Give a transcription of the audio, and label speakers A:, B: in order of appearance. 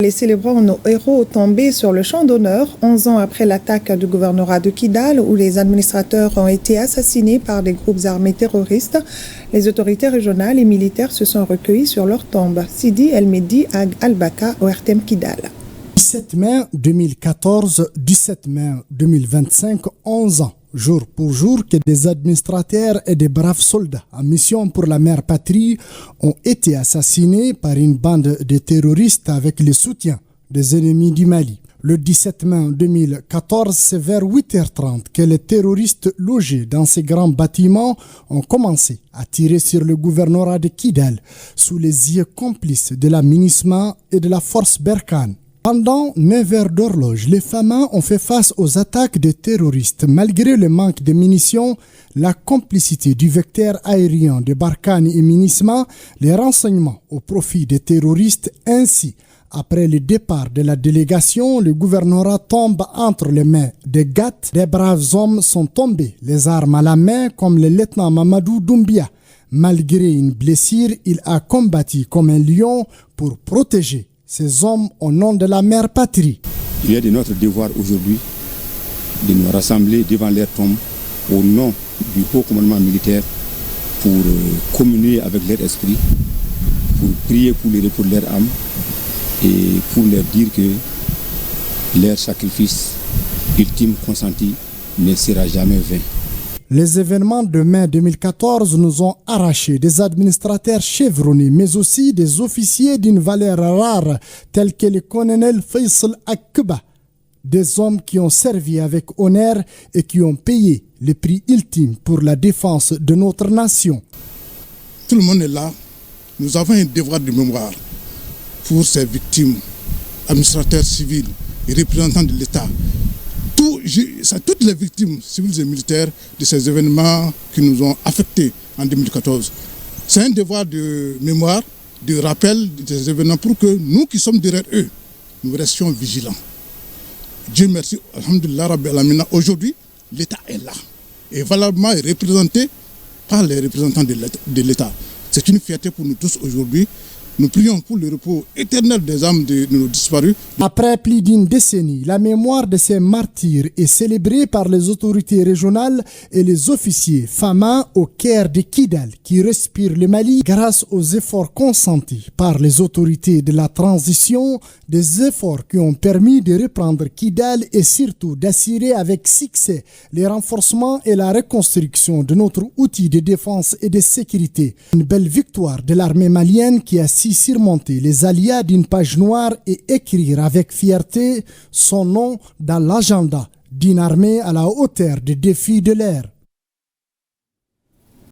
A: Les célébrons nos héros tombés sur le champ d'honneur 11 ans après l'attaque du gouvernorat de Kidal où les administrateurs ont été assassinés par des groupes armés terroristes. Les autorités régionales et militaires se sont recueillis sur leur tombe. Sidi El Mehdi Ag Al-Baka au RTM Kidal.
B: 17 mai 2014, 17 mai 2025, 11 ans. Jour pour jour que des administrateurs et des braves soldats en mission pour la mère patrie ont été assassinés par une bande de terroristes avec le soutien des ennemis du Mali. Le 17 mai 2014, c'est vers 8h30 que les terroristes logés dans ces grands bâtiments ont commencé à tirer sur le gouvernorat de Kidal sous les yeux complices de la MINUSMA et de la force Berkane. Pendant 9 heures d'horloge, les FAMA ont fait face aux attaques des terroristes. Malgré le manque de munitions, la complicité du vecteur aérien de Berkane et MINUSMA, les renseignements au profit des terroristes ainsi. Après le départ de la délégation, le gouvernorat tombe entre les mains des GAT. Des braves hommes sont tombés, les armes à la main, comme le lieutenant Mamadou Doumbia. Malgré une blessure, il a combattu comme un lion pour protéger ces hommes au nom de la mère patrie.
C: Il est de notre devoir aujourd'hui de nous rassembler devant leur tombe au nom du haut commandement militaire pour communier avec leur esprit, pour prier pour le repos de leur âme et pour leur dire que leur sacrifice ultime consenti ne sera jamais vain.
B: Les événements de mai 2014 nous ont arraché des administrateurs chevronnés, mais aussi des officiers d'une valeur rare, tels que le colonel Faisal Akba, des hommes qui ont servi avec honneur et qui ont payé le prix ultime pour la défense de notre nation.
D: Tout le monde est là. Nous avons un devoir de mémoire pour ces victimes, administrateurs civils et représentants de l'État. Toutes les victimes civiles et militaires de ces événements qui nous ont affectés en 2014. C'est un devoir de mémoire, de rappel de ces événements pour que nous qui sommes derrière eux, nous restions vigilants. Dieu merci, alhamdulillah Rabbil Alamina, aujourd'hui l'État est là et valablement est représenté par les représentants de l'État. C'est une fierté pour nous tous aujourd'hui. Nous prions pour le repos éternel des âmes de nos disparus.
B: Après plus d'une décennie, la mémoire de ces martyrs est célébrée par les autorités régionales et les officiers FAMA au cœur de Kidal qui respirent le Mali grâce aux efforts consentis par les autorités de la transition, des efforts qui ont permis de reprendre Kidal et surtout d'assurer avec succès les renforcements et la reconstruction de notre outil de défense et de sécurité. Une belle victoire de l'armée malienne qui a surmonter les aléas d'une page noire et écrire avec fierté son nom dans l'agenda d'une armée à la hauteur des défis de l'ère.